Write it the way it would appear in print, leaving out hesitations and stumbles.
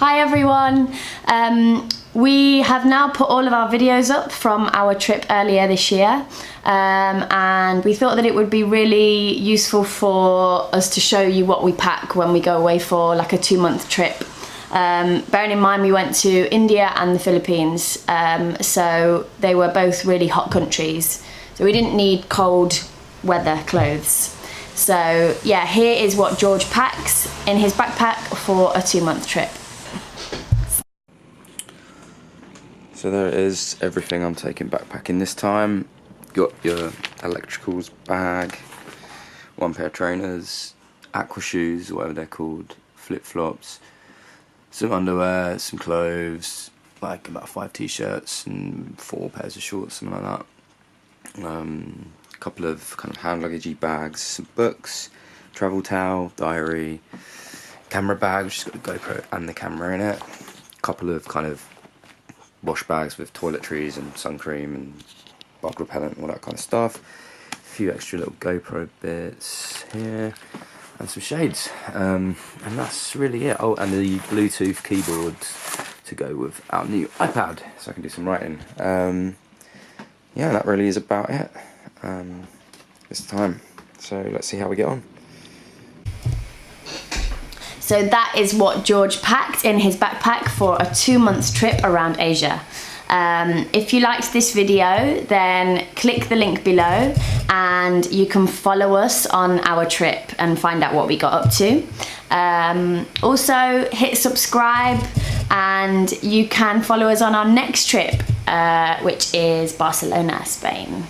Hi everyone. We have now put all of our videos up from our trip earlier this year, and we thought that it would be really useful for us to show you what we pack when we go away for like a 2-month trip. Bearing in mind we went to India and the Philippines, so they were both really hot countries, so we didn't need cold weather clothes. So yeah, here is what George packs in his backpack for a 2-month trip. So there it is, everything I'm taking backpacking this time. Got your electricals bag, 1 pair of trainers, aqua shoes, whatever they're called, flip-flops, some underwear, some clothes, like about 5 t-shirts and 4 pairs of shorts, something like that. A couple of kind of hand luggagey bags, some books, travel towel, diary, camera bag, which has got the GoPro and the camera in it. A couple of kind of wash bags with toiletries and sun cream and bug repellent and all that kind of stuff. A few extra little GoPro bits here and some shades, and that's really it. Oh, and the Bluetooth keyboard to go with our new iPad so I can do some writing. Yeah, that really is about it this time, so let's see how we get on. So that is what George packed in his backpack for a 2-month trip around Asia. If you liked this video, then click the link below and you can follow us on our trip and find out what we got up to. Also hit subscribe, and you can follow us on our next trip, which is Barcelona, Spain.